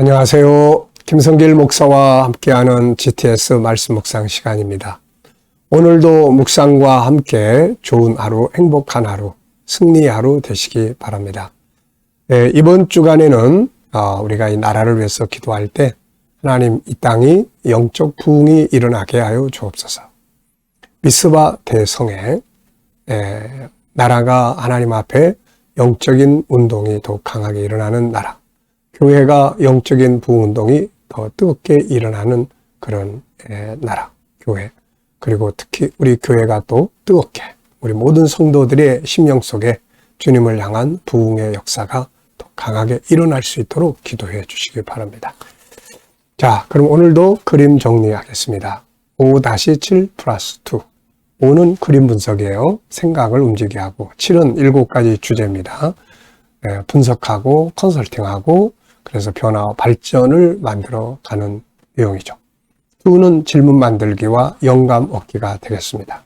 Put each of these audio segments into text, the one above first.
안녕하세요. 김성길 목사와 함께하는 GTS 말씀 묵상 시간입니다. 오늘도 묵상과 함께 좋은 하루, 행복한 하루, 승리의 하루 되시기 바랍니다. 이번 주간에는 우리가 이 나라를 위해서 기도할 때 하나님 이 땅이 영적 부흥이 일어나게 하여 주옵소서. 미스바 대성에 나라가 하나님 앞에 영적인 운동이 더욱 강하게 일어나는 나라, 교회가 영적인 부흥운동이 더 뜨겁게 일어나는 그런 나라, 교회, 그리고 특히 우리 교회가 또 뜨겁게 우리 모든 성도들의 심령 속에 주님을 향한 부흥의 역사가 더 강하게 일어날 수 있도록 기도해 주시기 바랍니다. 자, 그럼 오늘도 그림 정리하겠습니다. 5-7 플러스 2. 5는 그림 분석이에요. 생각을 움직이게 하고, 7은 7가지 주제입니다. 분석하고 컨설팅하고 그래서 변화와 발전을 만들어가는 내용이죠. 2는 질문 만들기와 영감 얻기가 되겠습니다.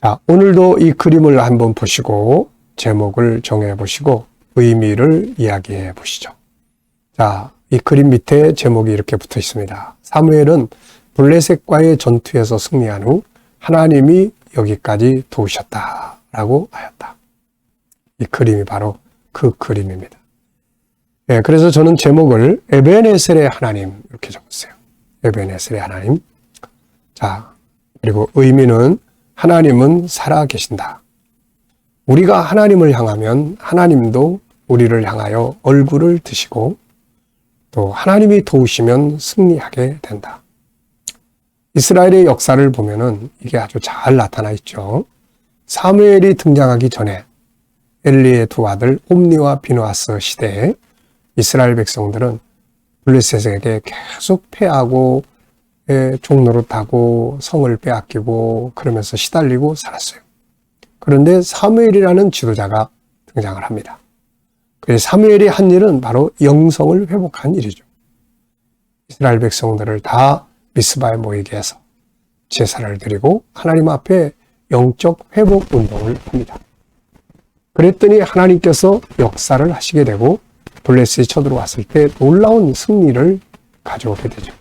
자, 오늘도 이 그림을 한번 보시고 제목을 정해 보시고 의미를 이야기해 보시죠. 자, 이 그림 밑에 제목이 이렇게 붙어 있습니다. 사무엘은 블레셋과의 전투에서 승리한 후 하나님이 여기까지 도우셨다라고 하였다. 이 그림이 바로 그 그림입니다. 그래서 저는 제목을 에베네셀의 하나님 이렇게 적었어요. 에베네셀의 하나님. 자, 그리고 의미는 하나님은 살아계신다. 우리가 하나님을 향하면 하나님도 우리를 향하여 얼굴을 드시고 또 하나님이 도우시면 승리하게 된다. 이스라엘의 역사를 보면은 이게 아주 잘 나타나 있죠. 사무엘이 등장하기 전에 엘리의 두 아들 홈니와 비누아스 시대에 이스라엘 백성들은 블레셋에게 계속 패하고 종노릇하고 성을 빼앗기고 그러면서 시달리고 살았어요. 그런데 사무엘이라는 지도자가 등장을 합니다. 그래서 사무엘이 한 일은 바로 영성을 회복한 일이죠. 이스라엘 백성들을 다 미스바에 모이게 해서 제사를 드리고 하나님 앞에 영적 회복 운동을 합니다. 그랬더니 하나님께서 역사를 하시게 되고 블레셋이 쳐들어왔을 때 놀라운 승리를 가져오게 되죠.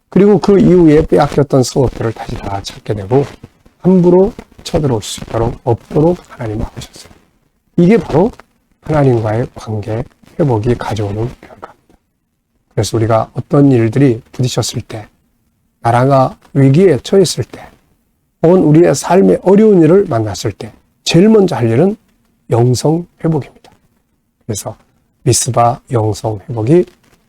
그리고 그 이후에 빼앗겼던 성읍들을 다시 다 찾게 되고 함부로 쳐들어올 수 있도록 없도록 하나님 막으셨어요. 이게 바로 하나님과의 관계 회복이 가져오는 결과입니다. 그래서 우리가 어떤 일들이 부딪혔을 때, 나라가 위기에 처했을 때, 혹은 우리의 삶의 어려운 일을 만났을 때 제일 먼저 할 일은 영성 회복입니다. 그래서 미스바 영성 회복이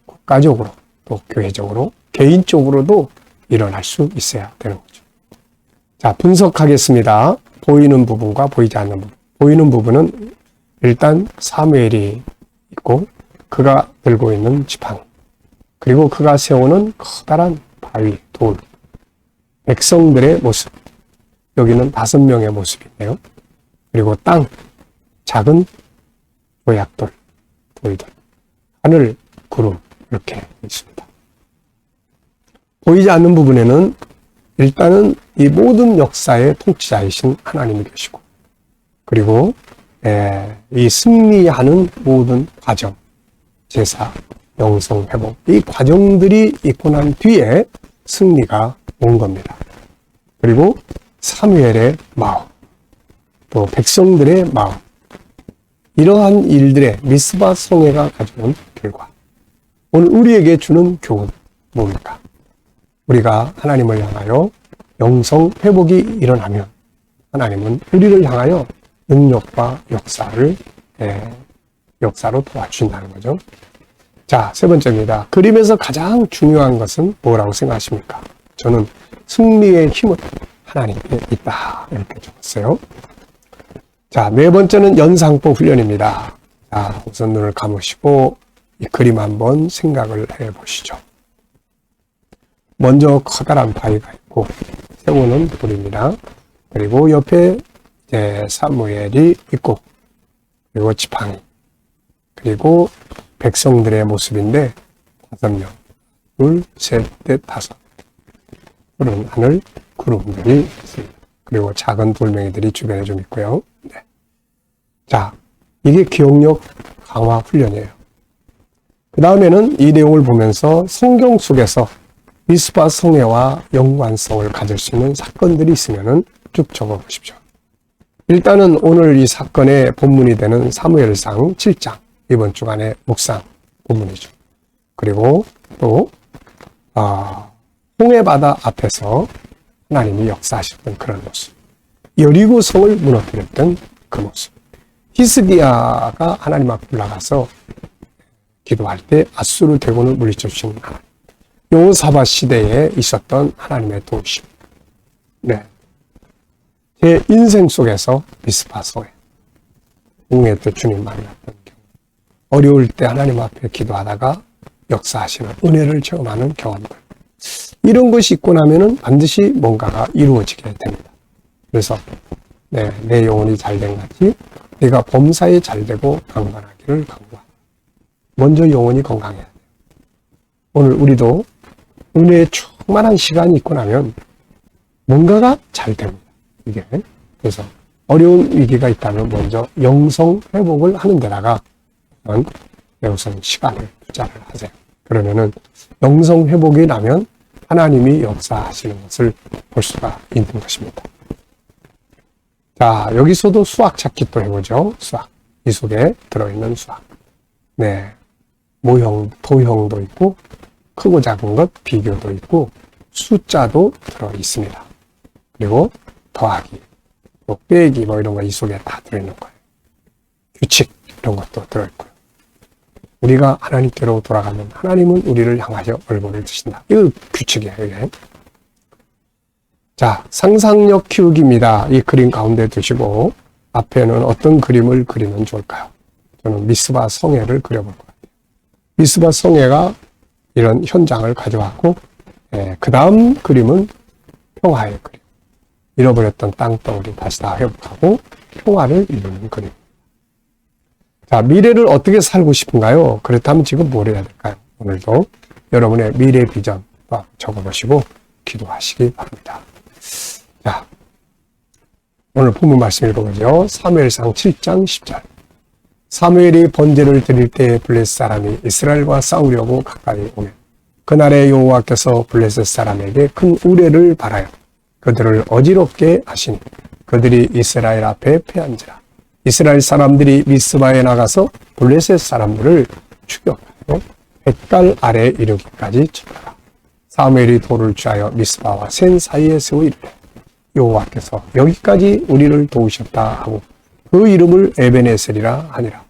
국가적으로 또 교회적으로 개인적으로도 일어날 수 있어야 되는 거죠. 자, 분석하겠습니다. 보이는 부분과 보이지 않는 부분. 보이는 부분은 일단 사무엘이 있고 그가 들고 있는 지팡이, 그리고 그가 세우는 커다란 바위, 돌, 백성들의 모습, 여기는 5명의 모습이네요. 그리고 땅, 작은 조약돌, 돌들, 하늘, 구름 이렇게 있습니다. 보이지 않는 부분에는 일단은 이 모든 역사의 통치자이신 하나님이 계시고, 그리고 이 승리하는 모든 과정, 제사, 영성 회복, 이 과정들이 있고 난 뒤에 승리가 온 겁니다. 그리고 사무엘의 마음, 또 백성들의 마음, 이러한 일들의 미스바 성회가 가져온 결과, 오늘 우리에게 주는 교훈 뭡니까? 우리가 하나님을 향하여 영성 회복이 일어나면 하나님은 우리를 향하여 능력과 역사로 도와주신다는 거죠. 자, 세 번째입니다. 그림에서 가장 중요한 것은 뭐라고 생각하십니까? 저는 승리의 힘은 하나님께 있다 이렇게 적었어요. 자, 네 번째는 연상법 훈련입니다. 자, 우선 눈을 감으시고 이 그림 한번 생각을 해보시죠. 먼저 커다란 바위가 있고 세우는 돌입니다. 그리고 옆에 이제 사무엘이 있고, 그리고 지팡이, 그리고 백성들의 모습인데 5명, 둘, 셋, 넷, 5. 푸른 하늘, 구름들이 있습니다. 그리고 작은 돌멩이들이 주변에 좀 있고요. 네. 자, 이게 기억력 강화 훈련이에요. 그 다음에는 이 내용을 보면서 성경 속에서 미스바 성회와 연관성을 가질 수 있는 사건들이 있으면 쭉 적어 보십시오. 일단은 오늘 이 사건의 본문이 되는 사무엘상 7장, 이번 주간의 묵상 본문이죠. 그리고 또 홍해바다 앞에서 하나님이 역사하셨던 그런 모습, 여리고 성을 무너뜨렸던 그 모습, 히스기야가 하나님 앞에 올라가서 기도할 때 아수르 대군을 물리쳐 주신 하나님, 여호사밧 시대에 있었던 하나님의 도우심. 네, 제 인생 속에서 미스바 성회, 웅에 때 주님 만났던 경험, 어려울 때 하나님 앞에 기도하다가 역사하시는 은혜를 체험하는 경험들, 이런 것이 있고 나면은 반드시 뭔가가 이루어지게 됩니다. 그래서 내 영혼이 잘된 같이 내가 범사에 잘되고 강건하기를 강구하라. 먼저 영혼이 건강해야 돼요. 오늘 우리도 은혜에 충만한 시간이 있고 나면 뭔가가 잘 됩니다. 이게. 그래서 어려운 위기가 있다면 먼저 영성 회복을 하는 데다가 우선 시간을 투자를 하세요. 그러면은 영성 회복이 나면 하나님이 역사하시는 것을 볼 수가 있는 것입니다. 자, 여기서도 수학 찾기 또 해보죠. 수학. 이 속에 들어있는 수학. 네. 모형, 도형도 있고, 크고 작은 것 비교도 있고, 숫자도 들어있습니다. 그리고 더하기, 뭐 빼기, 뭐 이런 거 이 속에 다 들어있는 거예요. 규칙, 이런 것도 들어있고요. 우리가 하나님께로 돌아가면 하나님은 우리를 향하여 얼굴을 드신다. 이거 규칙이에요, 이게. 자, 상상력 키우기입니다. 이 그림 가운데 두시고 앞에는 어떤 그림을 그리면 좋을까요? 저는 미스바 성회를 그려볼 것 같아요. 미스바 성회가 이런 현장을 가져왔고, 그 다음 그림은 평화의 그림. 잃어버렸던 땅덩어리 다시 다 회복하고 평화를 이루는 그림. 자, 미래를 어떻게 살고 싶은가요? 그렇다면 지금 뭘 해야 될까요? 오늘도 여러분의 미래 비전 적어보시고 기도하시기 바랍니다. 자, 오늘 본문 말씀 읽어보죠. 사무엘상 7장 10절. 사무엘이 번제를 드릴 때 블레셋 사람이 이스라엘과 싸우려고 가까이 오면 그날에 여호와께서 블레셋 사람에게 큰 우레를 발하여 그들을 어지럽게 하시니 그들이 이스라엘 앞에 패한지라. 이스라엘 사람들이 미스바에 나가서 블레셋 사람들을 추격하여 뱃갈 아래 이르기까지 쳤더라. 사무엘이 돌을 취하여 미스바와 센 사이에 세워 이르되 여호와께서 여기까지 우리를 도우셨다 하고 그 이름을 에베네셀이라 하니라.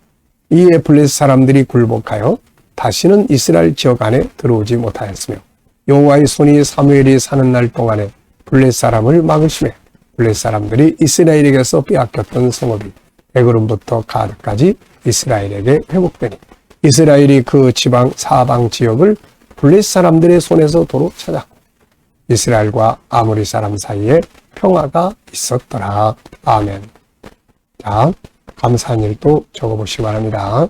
이에 블레셋 사람들이 굴복하여 다시는 이스라엘 지역 안에 들어오지 못하였으며 여호와의 손이 사무엘이 사는 날 동안에 블레셋 사람을 막으시매 블레셋 사람들이 이스라엘에게서 빼앗겼던 성읍이 에그론부터 가드까지 이스라엘에게 회복되니 이스라엘이 그 지방 사방 지역을 블레셋 사람들의 손에서 도로 찾았고 이스라엘과 아모리 사람 사이에 평화가 있었더라. 아멘. 자, 감사한 일도 적어보시기 바랍니다.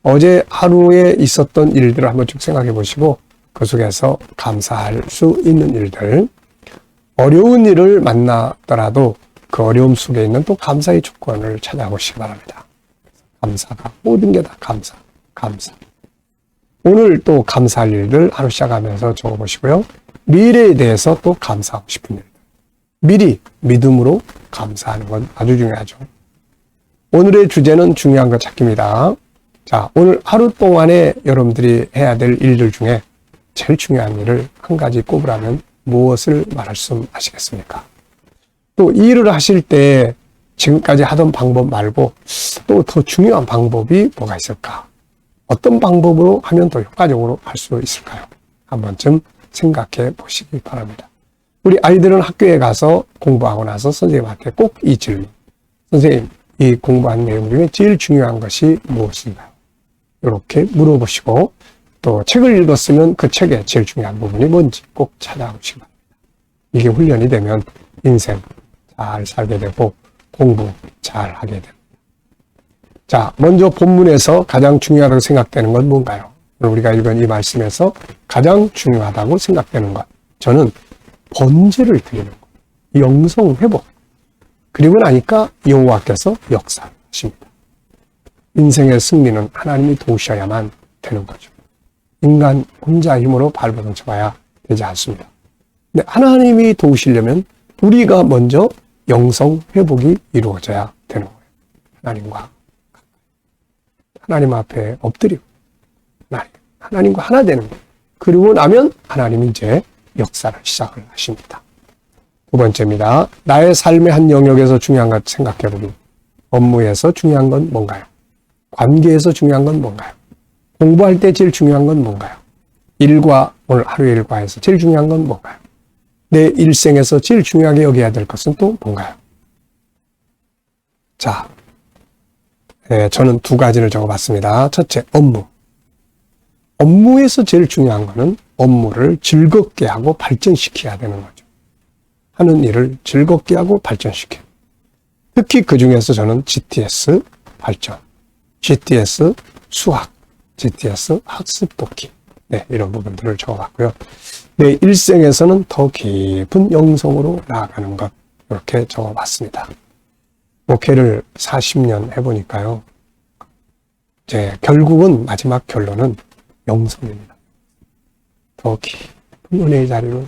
어제 하루에 있었던 일들을 한번 쭉 생각해 보시고 그 속에서 감사할 수 있는 일들, 어려운 일을 만나더라도 그 어려움 속에 있는 또 감사의 조건을 찾아보시기 바랍니다. 감사가 모든 게 다 감사. 오늘 또 감사할 일들 하루 시작하면서 적어보시고요. 미래에 대해서 또 감사하고 싶은 일들. 미리 믿음으로 감사하는 건 아주 중요하죠. 오늘의 주제는 중요한 것 찾기입니다. 자, 오늘 하루 동안에 여러분들이 해야 될 일들 중에 제일 중요한 일을 한 가지 꼽으라면 무엇을 말할 수 아시겠습니까? 또 이 일을 하실 때 지금까지 하던 방법 말고 또 더 중요한 방법이 뭐가 있을까? 어떤 방법으로 하면 더 효과적으로 할 수 있을까요? 한 번쯤 생각해 보시기 바랍니다. 우리 아이들은 학교에 가서 공부하고 나서 선생님한테 꼭 이 질문. 선생님, 이 공부한 내용 중에 제일 중요한 것이 무엇인가요? 이렇게 물어보시고 또 책을 읽었으면 그 책의 제일 중요한 부분이 뭔지 꼭 찾아보시기 바랍니다. 이게 훈련이 되면 인생 잘 살게 되고 공부 잘 하게 됩니다. 자, 먼저 본문에서 가장 중요하다고 생각되는 건 뭔가요? 우리가 읽은 이 말씀에서 가장 중요하다고 생각되는 것. 저는 번제를 드리는 것. 영성 회복. 그리고 나니까 여호와께서 역사하십니다. 인생의 승리는 하나님이 도우셔야만 되는 거죠. 인간 혼자 힘으로 발버둥 쳐봐야 되지 않습니다. 근데 하나님이 도우시려면 우리가 먼저 영성 회복이 이루어져야 되는 거예요. 하나님과 하나님 앞에 엎드리고 하나님과 하나 되는 거예요. 그리고 나면 하나님이 이제 역사를 시작을 하십니다. 두 번째입니다. 나의 삶의 한 영역에서 중요한 것 생각해보기. 업무에서 중요한 건 뭔가요? 관계에서 중요한 건 뭔가요? 공부할 때 제일 중요한 건 뭔가요? 오늘 하루 일과에서 제일 중요한 건 뭔가요? 내 일생에서 제일 중요하게 여겨야 될 것은 또 뭔가요? 자, 저는 두 가지를 적어봤습니다. 첫째, 업무. 업무에서 제일 중요한 것은 업무를 즐겁게 하고 발전시켜야 되는 거죠. 하는 일을 즐겁게 하고 발전시켜. 특히 그 중에서 저는 GTS 발전, GTS 수학, GTS 학습 돕기, 이런 부분들을 적어봤고요. 내 일생에서는 더 깊은 영성으로 나아가는 것, 이렇게 적어봤습니다. 목회를 40년 해보니까요, 결국은 마지막 결론은 영성입니다. 더 깊은 은혜의 자리로.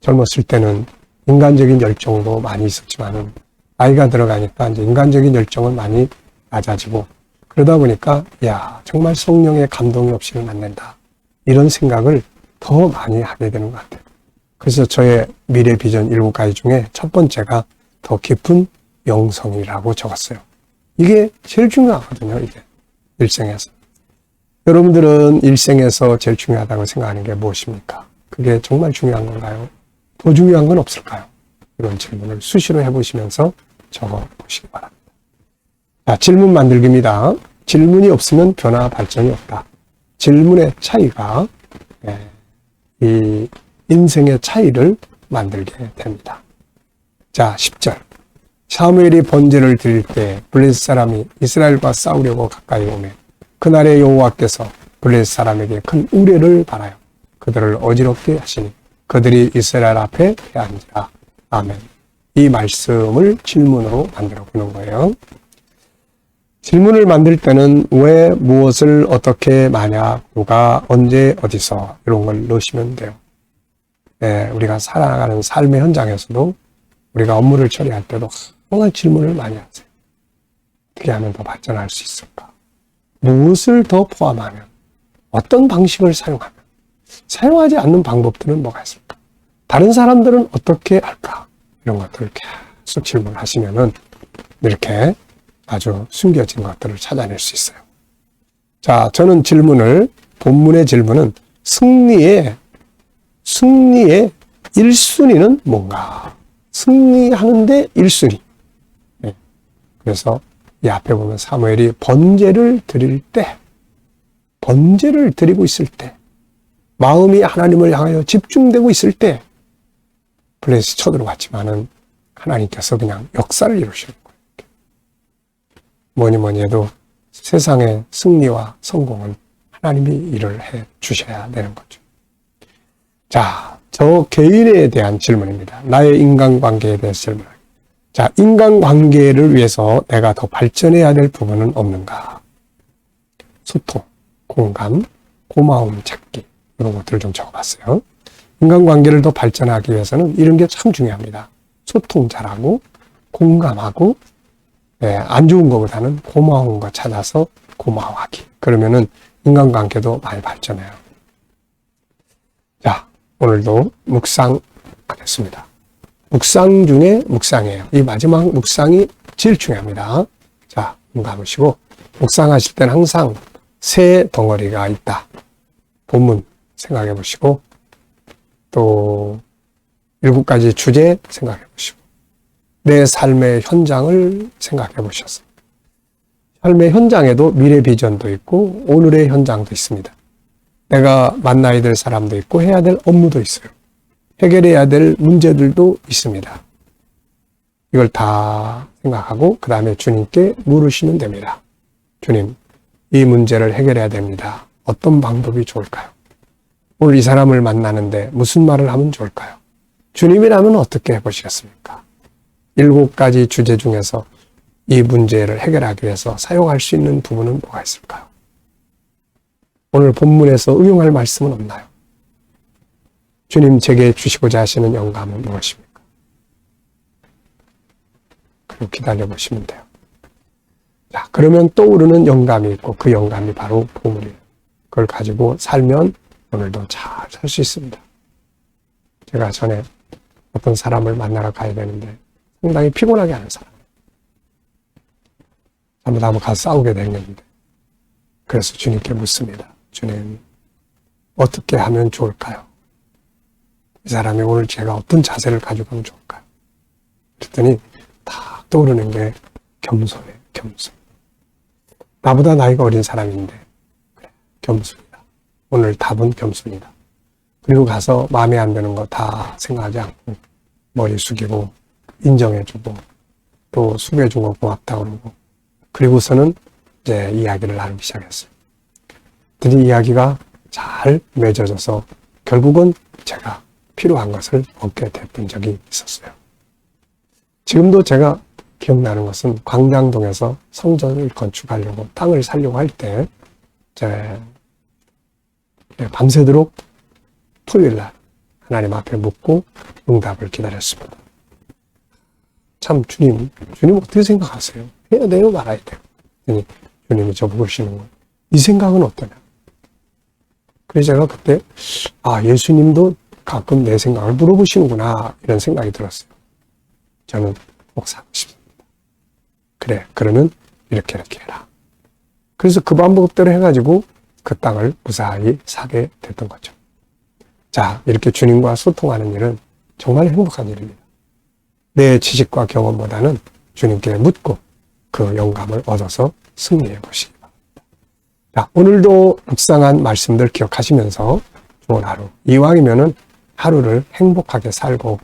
젊었을 때는 인간적인 열정도 많이 있었지만은 나이가 들어가니까 이제 인간적인 열정은 많이 낮아지고, 그러다 보니까 정말 성령의 감동이 없이는 안 된다, 이런 생각을 더 많이 하게 되는 것 같아요. 그래서 저의 미래 비전 7가지 중에 첫 번째가 더 깊은 영성이라고 적었어요. 이게 제일 중요하거든요. 이게 일생에서. 여러분들은 일생에서 제일 중요하다고 생각하는 게 무엇입니까? 그게 정말 중요한 건가요? 더 중요한 건 없을까요? 이런 질문을 수시로 해보시면서 적어보시기 바랍니다. 자, 질문 만들기입니다. 질문이 없으면 변화 발전이 없다. 질문의 차이가 이 인생의 차이를 만들게 됩니다. 자, 10절. 사무엘이 번제를 드릴 때 블레셋 사람이 이스라엘과 싸우려고 가까이 오매 그날에 여호와께서 블레셋 사람에게 큰 우레를 발하여 그들을 어지럽게 하시니 그들이 이스라엘 앞에 패한지라. 아멘. 이 말씀을 질문으로 만들어 보는 거예요. 질문을 만들 때는 왜, 무엇을, 어떻게, 만약, 누가, 언제, 어디서 이런 걸 넣으시면 돼요. 우리가 살아가는 삶의 현장에서도 우리가 업무를 처리할 때도 항상 질문을 많이 하세요. 어떻게 하면 더 발전할 수 있을까? 무엇을 더 포함하면, 어떤 방식을 사용하면, 사용하지 않는 방법들은 뭐가 있을까? 다른 사람들은 어떻게 할까? 이런 것들을 계속 질문하시면은 이렇게 아주 숨겨진 것들을 찾아낼 수 있어요. 자, 저는 본문의 질문은 승리의 1순위는 뭔가? 승리하는데 1순위. 그래서 이 앞에 보면 사무엘이 번제를 드리고 있을 때, 마음이 하나님을 향하여 집중되고 있을 때, 블레셋이 쳐들어갔지만은 하나님께서 그냥 역사를 이루시는 거예요. 뭐니 해도 세상의 승리와 성공은 하나님이 일을 해 주셔야 되는 거죠. 자, 저 개인에 대한 질문입니다. 나의 인간관계에 대해서 질문합니다. 자, 인간관계를 위해서 내가 더 발전해야 될 부분은 없는가? 소통, 공감, 고마움 찾기, 이런 것들을 좀 적어봤어요. 인간관계를 더 발전하기 위해서는 이런 게 참 중요합니다. 소통 잘하고, 공감하고, 안 좋은 것보다는 고마운 거 찾아서 고마워하기. 그러면은 인간관계도 많이 발전해요. 자, 오늘도 묵상하겠습니다. 묵상 중에 묵상이에요. 이 마지막 묵상이 제일 중요합니다. 자, 눈 감으시고 묵상하실 때는 항상 새 덩어리가 있다. 본문 생각해 보시고 또 7가지 주제 생각해 보시고 내 삶의 현장을 생각해 보셔서 삶의 현장에도 미래 비전도 있고 오늘의 현장도 있습니다. 내가 만나야 될 사람도 있고 해야 될 업무도 있어요. 해결해야 될 문제들도 있습니다. 이걸 다 생각하고 그 다음에 주님께 물으시면 됩니다. 주님, 이 문제를 해결해야 됩니다. 어떤 방법이 좋을까요? 오늘 이 사람을 만나는데 무슨 말을 하면 좋을까요? 주님이라면 어떻게 해보시겠습니까? 7가지 주제 중에서 이 문제를 해결하기 위해서 사용할 수 있는 부분은 뭐가 있을까요? 오늘 본문에서 응용할 말씀은 없나요? 주님 제게 주시고자 하시는 영감은 무엇입니까? 그리고 기다려 보시면 돼요. 자, 그러면 떠오르는 영감이 있고 그 영감이 바로 보물이에요. 그걸 가지고 살면 오늘도 잘 살 수 있습니다. 제가 전에 어떤 사람을 만나러 가야 되는데 상당히 피곤하게 하는 사람. 한번 가서 싸우게 됐는데 그래서 주님께 묻습니다. 주님, 어떻게 하면 좋을까요? 이 사람이 오늘 제가 어떤 자세를 가지고 가면 좋을까요? 그랬더니 다 떠오르는 게 겸손이에요. 겸손. 나보다 나이가 어린 사람인데 그래, 겸손이다. 오늘 답은 겸손이다. 그리고 가서 마음에 안 드는 거 다 생각하지 않고 머리 숙이고 인정해주고 또 수고해준 거 고맙다 그러고 그리고서는 이제 이야기를 나누기 시작했어요. 그랬더니 이야기가 잘 맺어져서 결국은 제가 필요한 것을 얻게 됐던 적이 있었어요. 지금도 제가 기억나는 것은 광장동에서 성전을 건축하려고 땅을 사려고 할 때 밤새도록 토요일날 하나님 앞에 묻고 응답을 기다렸습니다. 참 주님 어떻게 생각하세요? 해야 돼요? 말아야 돼요? 주님이 저보고 그러시는 거예요. 이 생각은 어떠냐? 그래서 제가 그때 예수님도 가끔 내 생각을 물어보시는구나 이런 생각이 들었어요. 저는 꼭 사고 싶습니다. 그래, 그러면 이렇게 해라. 그래서 그 방법대로 해가지고 그 땅을 무사히 사게 됐던 거죠. 자, 이렇게 주님과 소통하는 일은 정말 행복한 일입니다. 내 지식과 경험보다는 주님께 묻고 그 영감을 얻어서 승리해 보시기 바랍니다. 자, 오늘도 묵상한 말씀들 기억하시면서 좋은 하루, 이왕이면은 하루를 행복하게 살고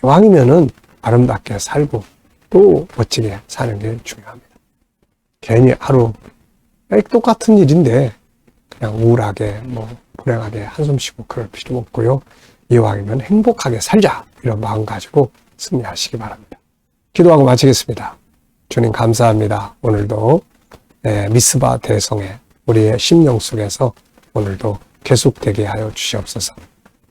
이왕이면은 아름답게 살고 또 멋지게 사는 게 중요합니다. 괜히 하루 똑같은 일인데 그냥 우울하게 불행하게 한숨 쉬고 그럴 필요 없고요. 이왕이면 행복하게 살자 이런 마음 가지고 승리하시기 바랍니다. 기도하고 마치겠습니다. 주님 감사합니다. 오늘도 미스바 대성에 우리의 심령 속에서 오늘도 계속되게 하여 주시옵소서.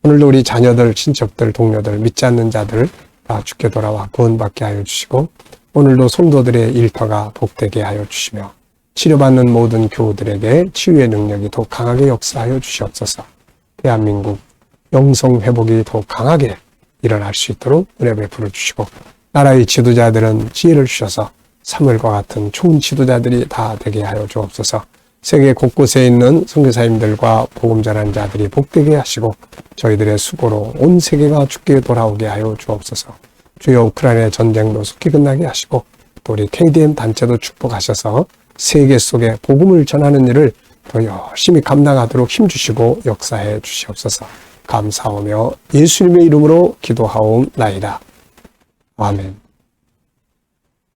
오늘도 우리 자녀들, 친척들, 동료들, 믿지 않는 자들 다 주께 돌아와 구원받게 하여 주시고 오늘도 성도들의 일터가 복되게 하여 주시며 치료받는 모든 교우들에게 치유의 능력이 더 강하게 역사하여 주시옵소서. 대한민국 영성 회복이 더 강하게 일어날 수 있도록 은혜 베풀어 주시고 나라의 지도자들은 지혜를 주셔서 사무엘과 같은 좋은 지도자들이 다 되게 하여 주옵소서. 세계 곳곳에 있는 선교사님들과 복음 전하는 자들이 복되게 하시고 저희들의 수고로 온 세계가 주께 돌아오게 하여 주옵소서. 주여 우크라이나 전쟁도 속히 끝나게 하시고 또 우리 KDM 단체도 축복하셔서 세계 속에 복음을 전하는 일을 더 열심히 감당하도록 힘주시고 역사해 주시옵소서. 감사하며 예수님의 이름으로 기도하옵나이다. 아멘.